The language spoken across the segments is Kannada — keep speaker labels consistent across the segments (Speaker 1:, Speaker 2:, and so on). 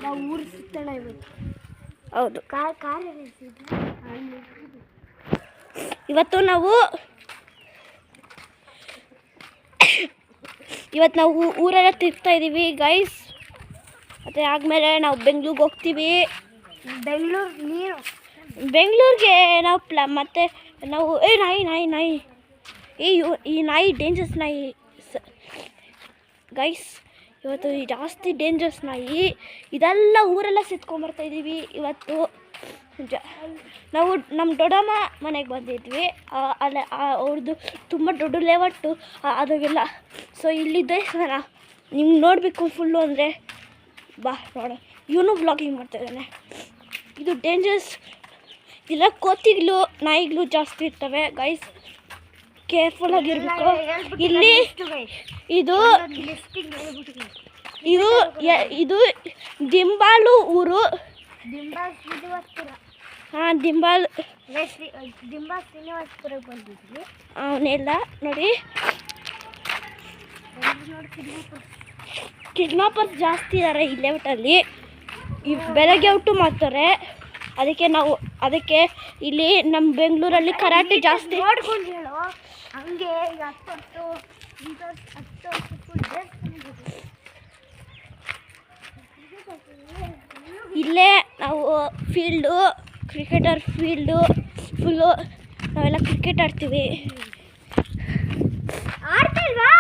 Speaker 1: ನಾವು ಊರು ಸುತ್ತಣ ಇವತ್ತು.
Speaker 2: ಹೌದು,
Speaker 1: ಕಾರ್
Speaker 2: ಇವತ್ತು ನಾವು ಊರೆಲ್ಲ ತಿರ್ಗ್ತಾ ಇದ್ದೀವಿ ಗೈಸ್. ಮತ್ತು ಆದಮೇಲೆ ನಾವು ಬೆಂಗ್ಳೂರಿಗೆ ಹೋಗ್ತೀವಿ. ಬೆಂಗಳೂರಿಗೆ ನಾವು ಮತ್ತೆ ನಾವು ನಾಯಿ ಈ ನಾಯಿ ಡೇಂಜರ್ಸ್ ನಾಯಿ ಗೈಸ್. ಇವತ್ತು ಜಾಸ್ತಿ ಡೇಂಜರ್ಸ್ ನಾಯಿ. ಇದೆಲ್ಲ ಊರೆಲ್ಲ ಸಿತ್ಕೊಂಡ್ಬರ್ತಾಯಿದ್ದೀವಿ ಇವತ್ತು. ನಾವು ನಮ್ಮ ದೊಡ್ಡಮ್ಮ ಮನೆಗೆ ಬಂದಿದ್ವಿ. ಅಲ್ಲ ಅವ್ರದ್ದು ತುಂಬ ದೊಡ್ಡ ಲೇವಟ್ಟು ಅದಾಗೆಲ್ಲ. ಸೊ ಇಲ್ಲಿದ್ದೆ ನಿಮ್ಗೆ ನೋಡಬೇಕು ಫುಲ್ಲು ಅಂದರೆ ಬಾ ನೋಡ. ಇವನು ಬ್ಲಾಗಿಂಗ್ ಮಾಡ್ತಾಯಿದ್ದಾನೆ. ಇದು ಡೇಂಜರ್ಸ್. ಇಲ್ಲ ಕೋತಿಗಳು ನಾಯಿಗಳು ಜಾಸ್ತಿ ಇರ್ತವೆ ಗೈಸ್, ಕೇರ್ಫುಲ್ ಆಗಿರ್ಬೇಕು. ಇಲ್ಲಿ ಇದು ಇದು ಇದು ದಿಂಬಾಲು ಊರು. ಹಾಂ, ದಿಂಬಾಲ್
Speaker 1: ಶ್ರೀನಿವಾಸಪುರಕ್ಕೆ ಬಂದಿದ್ವಿ.
Speaker 2: ಅವನ್ನೆಲ್ಲ ನೋಡಿ. ಕಿಡ್ನಾಪರ್ಸ್ ಜಾಸ್ತಿ ಇದ್ದಾರೆ ಈ ಲೇಔಟಲ್ಲಿ. ಬೆಳಗ್ಗೆ ಔಟು ಮಾಡ್ತಾರೆ. ಅದಕ್ಕೆ ಇಲ್ಲಿ ನಮ್ಮ ಬೆಂಗಳೂರಲ್ಲಿ ಕರಾಟೆ ಜಾಸ್ತಿ.
Speaker 1: ನೋಡ್ಕೊಂಡು ಹೇಳೋ ಹಂಗೆ.
Speaker 2: ಇಲ್ಲೇ ನಾವು ಫೀಲ್ಡು, ಕ್ರಿಕೆಟರ್ ಫೀಲ್ಡು ಫುಲ್ಲು. ನಾವೆಲ್ಲ ಕ್ರಿಕೆಟ್ ಆಡ್ತೀವಿ.
Speaker 1: ಆಡ್ತಿಲ್ವಾ?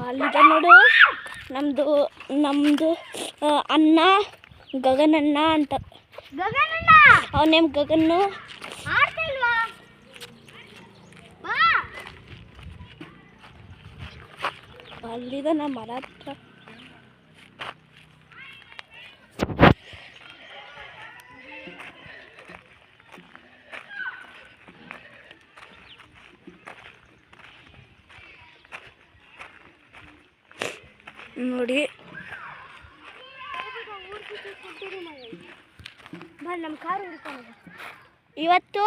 Speaker 2: ಅಲ್ಲಿದೆ ನೋಡು ನಮ್ಮದು ಅಣ್ಣ ಗಗನಣ್ಣ ಅಂತ. ಅವನ ನೇಮ್ ಗಗನ್ನು. ಅಲ್ಲಿದೆ ನಮ್ಮ ಮರ ಹತ್ರ. ನೋಡಿ
Speaker 1: ನಮ್ಮ ಕಾರು ಹುಡ್ಕೊಂಡು
Speaker 2: ಇವತ್ತು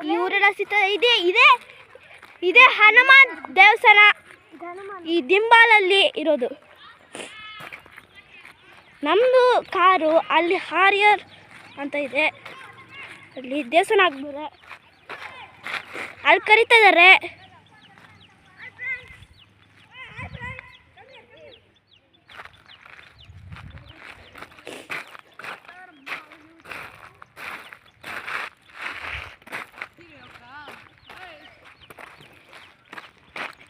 Speaker 2: ಈ ಊರೆಲ್ಲ ಸಿಗ್ತದೆ. ಇದೇ ಹನುಮಾನ್ ದೇವಸ್ಥಾನ ಈ ದಿಂಬಾಲಲ್ಲಿ ಇರೋದು. ನಮ್ಮದು ಕಾರು ಅಲ್ಲಿ ಹಾರಿಯರ್ ಅಂತ ಇದೆ. ಅಲ್ಲಿ ದೇವಸ್ಥಾನ ಆಗ್ಬೋದು. ಅಲ್ಲಿ ಕರೀತಾ ಇದ್ದಾರೆ.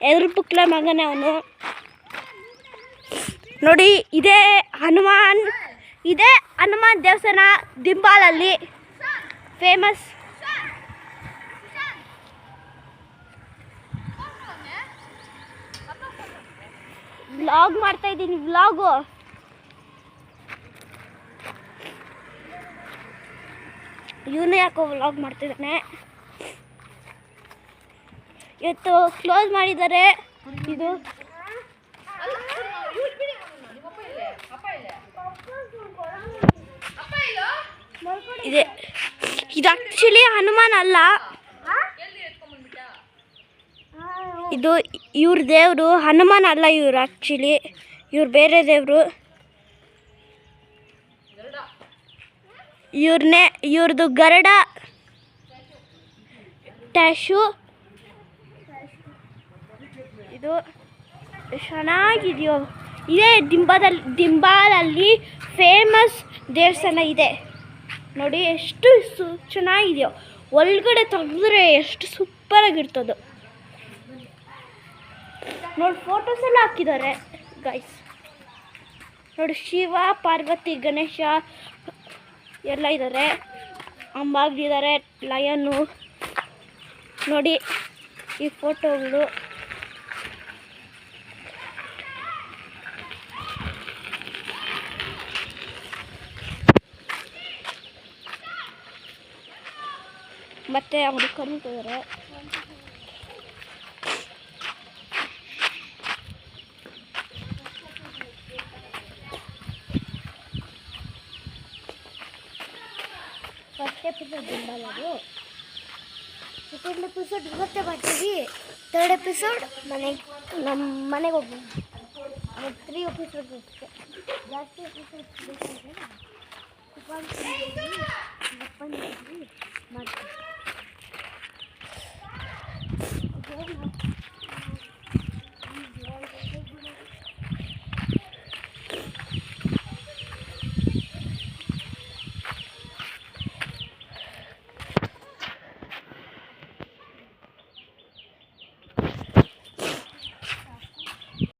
Speaker 2: ಎದುರು ಪುಕ್ಲ ಮಗನೇ ಅವನು. ನೋಡಿ ಇದೇ ಹನುಮಾನ್ ದೇವಸ್ಥಾನ ದಿಂಬಾಲಲ್ಲಿ ಫೇಮಸ್. ವ್ಲಾಗ್ ಮಾಡ್ತಾ ಇದ್ದೀನಿ. ವ್ಲಾಗು ಇವನು ಯಾಕೋ ವ್ಲಾಗ್ ಮಾಡ್ತಿದ್ದಾನೆ. ಇವತ್ತು ಕ್ಲೋಸ್ ಮಾಡಿದ್ದಾರೆ. ಇದು ಆ್ಯಕ್ಚುಲಿ ಹನುಮಾನ್ ಅಲ್ಲ, ಇದು ಇವ್ರ ದೇವರು. ಹನುಮಾನ್ ಅಲ್ಲ ಇವ್ರು, ಆ್ಯಕ್ಚುಲಿ ಇವ್ರು ಬೇರೆ ದೇವರು. ಇವ್ರದ್ದು ಗರುಡ ಟ್ಯಾಶು. ಇದು ಚೆನ್ನಾಗಿದೆಯೋ. ಇದೇ ದಿಂಬಾಲಲ್ಲಿ ಫೇಮಸ್ ದೇವಸ್ಥಾನ ಇದೆ ನೋಡಿ. ಎಷ್ಟು ಚೆನ್ನಾಗಿದೆಯೋ. ಒಳಗಡೆ ತೆಗೆದ್ರೆ ಎಷ್ಟು ಸೂಪರಾಗಿರ್ತದೋ ನೋಡಿ. ಫೋಟೋಸ್ ಎಲ್ಲ ಹಾಕಿದ್ದಾರೆ ಗೈಸ್. ನೋಡಿ ಶಿವ, ಪಾರ್ವತಿ, ಗಣೇಶ ಎಲ್ಲ ಇದ್ದಾರೆ. ಅಂಬಾಗ್ಲಿದ್ದಾರೆ, ಲಯನು. ನೋಡಿ ಈ ಫೋಟೋಗಳು. ಮತ್ತೆ ಅವರು ಕರೀತಿದ್ದಾರೆ.
Speaker 1: ಫಸ್ಟ್ ಎಪಿಸೋಡ್ ದಿಂಬಾಲದು. ಸೆಕೆಂಡ್ ಎಪಿಸೋಡ್ ಇವತ್ತೇ ಮಾಡ್ತೀವಿ. ಥರ್ಡ್ ಎಪಿಸೋಡ್ ನಮ್ಮ ಮನೆಗೆ ಹೋಗ್ಬೋದು. 3 ಎಪಿಸೋಡ್ ಜಾಸ್ತಿ ಎಪಿಸೋಡ್